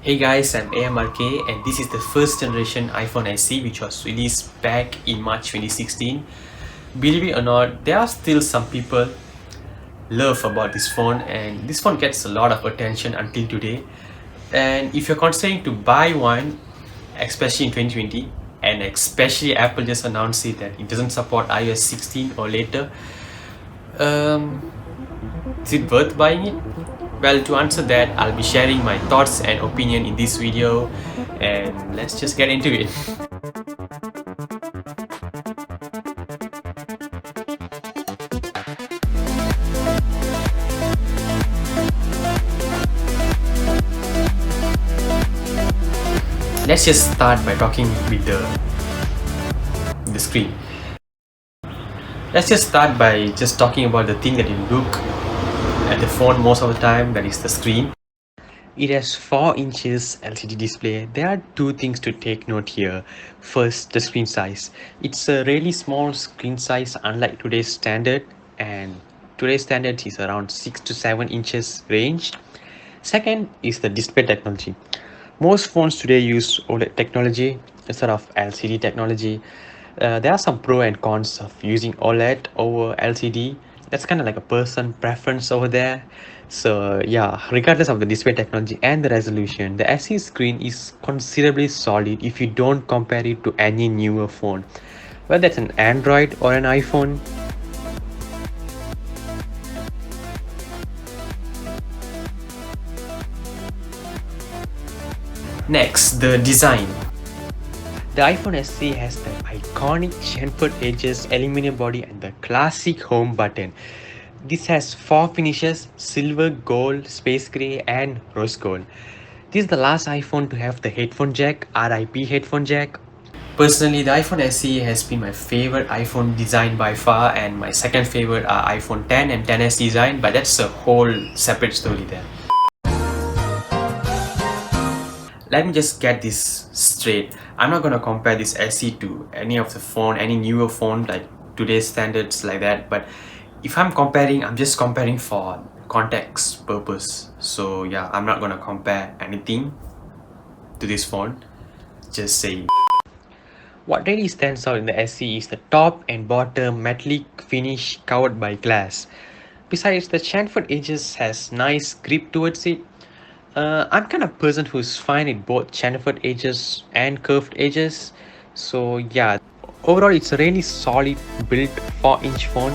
Hey guys, I'm AMRK and this is the first generation iPhone SE which was released back in March 2016. Believe it or not, there are still some people love about this phone and this phone gets a lot of attention until today. And if you're considering to buy one, especially in 2020, and especially Apple just announced it that it doesn't support iOS 16 or later, um, is it worth buying it? Well, to answer that, I'll be sharing my thoughts and opinion in this video and let's just get into it. Let's just start by talking with the screen. Let's just start by just talking about the thing that you look at the phone most of the time, that is the screen. It has 4 inches LCD display. There are two things to take note here. First, the screen size. It's a really small screen size unlike today's standard, and today's standard is around 6 to 7 inches range. Second is the display technology. Most phones today use OLED technology instead of LCD technology. There are some pros and cons of using OLED over LCD. That's kind of like a person preference over there. So yeah, regardless of the display technology and the resolution, the SE screen is considerably solid if you don't compare it to any newer phone, whether it's an Android or an iPhone. Next, the design. The iPhone SE has the iconic chamfered edges, aluminum body and the classic home button. This has 4 finishes: silver, gold, space grey and rose gold. This is the last iPhone to have the headphone jack, RIP headphone jack. Personally, the iPhone SE has been my favorite iPhone design by far, and my second favorite are iPhone 10 and 10s design, but that's a whole separate story there. Let me just get this straight. I'm not gonna compare this SE to any of the phone, any newer phone like today's standards like that. But if I'm comparing, I'm just comparing for context purpose. So yeah, I'm not gonna compare anything to this phone. Just saying. What really stands out in the SE is the top and bottom metallic finish covered by glass. Besides, the chamfered edges has nice grip towards it. I'm kind of person who's fine with both chamfered edges and curved edges. So yeah, overall it's a really solid built 4-inch phone.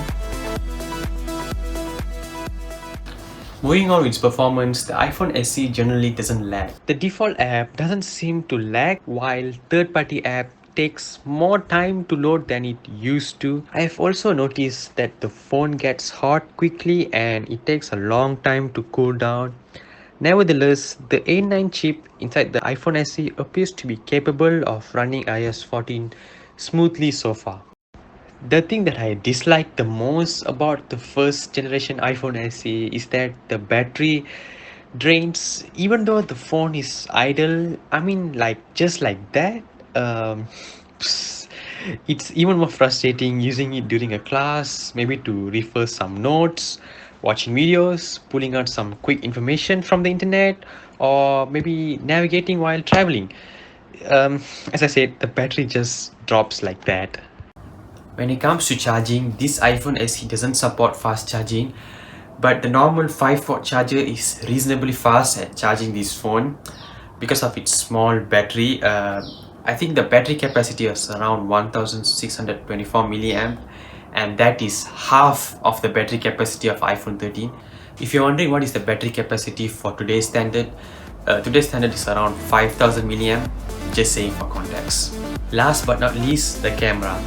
Moving on with its performance, the iPhone SE generally doesn't lag. The default app doesn't seem to lag, while third-party app takes more time to load than it used to. I have also noticed that the phone gets hot quickly and it takes a long time to cool down. Nevertheless, the A9 chip inside the iPhone SE appears to be capable of running iOS 14 smoothly so far. The thing that I dislike the most about the first generation iPhone SE is that the battery drains even though the phone is idle. I mean, like just like that. Um, it's even more frustrating using it during a class, maybe to refer some notes, watching videos, pulling out some quick information from the internet, or maybe navigating while traveling. As I said, the battery just drops like that. When it comes to charging, this iPhone SE doesn't support fast charging, but the normal 5-watt charger is reasonably fast at charging this phone because of its small battery. I think the battery capacity is around 1624 milliamp, and that is half of the battery capacity of iPhone 13. If you're wondering what is the battery capacity for today's standard is around 5000 milliamp, just saying for context. Last but not least, the camera.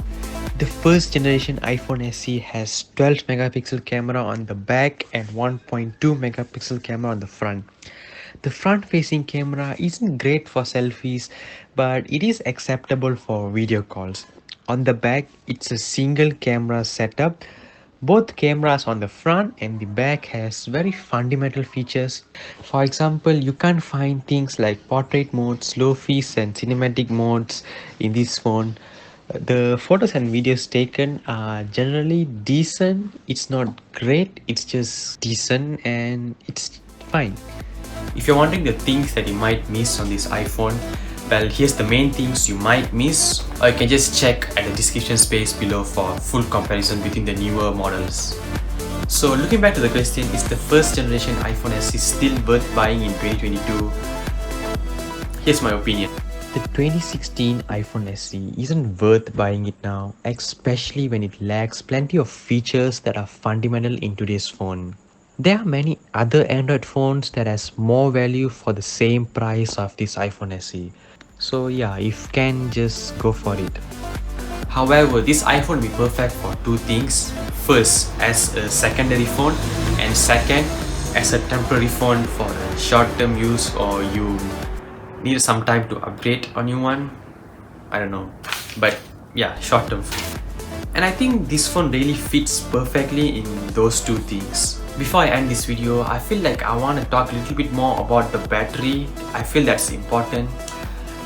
The first generation iPhone SE has 12 megapixel camera on the back and 1.2 megapixel camera on the front. The front facing camera isn't great for selfies, but it is acceptable for video calls. On the back, it's a single camera setup. Both cameras on the front and the back has very fundamental features. For example, you can't find things like portrait mode, slow fees and cinematic modes in this phone. The photos and videos taken are generally decent. It's not great, it's just decent and it's fine. If you're wondering the things that you might miss on this iPhone, well, here's the main things you might miss, or you can just check at the description space below for full comparison between the newer models. So looking back to the question, is the first generation iPhone SE still worth buying in 2022? Here's my opinion. The 2016 iPhone SE isn't worth buying it now, especially when it lacks plenty of features that are fundamental in today's phone. There are many other Android phones that has more value for the same price of this iPhone SE. So yeah, if can, just go for it. However, this iPhone will be perfect for two things. First, as a secondary phone, and second, as a temporary phone for a short-term use, or you need some time to upgrade a new one. I don't know, but yeah, short-term. And I think this phone really fits perfectly in those two things. Before I end this video, I feel like I want to talk a little bit more about the battery. I feel that's important.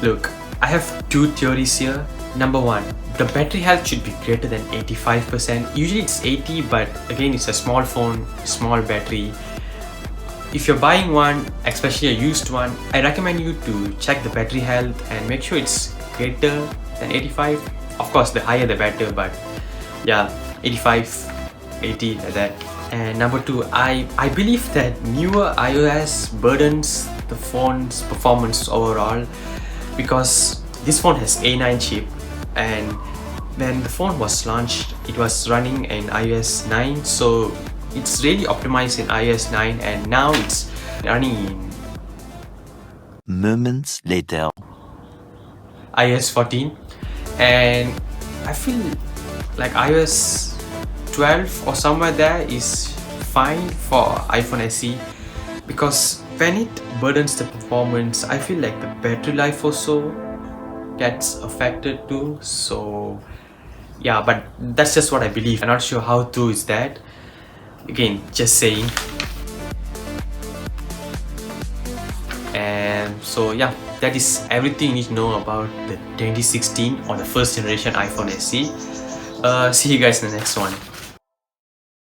Look, I have two theories here. Number one, the battery health should be greater than 85%. Usually it's 80, but again, it's a small phone, small battery. If you're buying one, especially a used one, I recommend you to check the battery health and make sure it's greater than 85. Of course, the higher the better, but yeah, 85, 80, like that. And number two, I believe that newer iOS burdens the phone's performance overall, because this phone has A9 chip, and when the phone was launched, it was running in iOS 9, so it's really optimized in iOS 9, and now it's running in moments later iOS 14, and I feel like iOS 12 or somewhere there is fine for iPhone SE, because when it burdens the performance, I feel like the battery life also gets affected too. So yeah, but that's just what I believe. I'm not sure how true is that. Again, just saying. And so yeah, that is everything you need to know about the 2016 or the first generation iPhone SE. See you guys in the next one.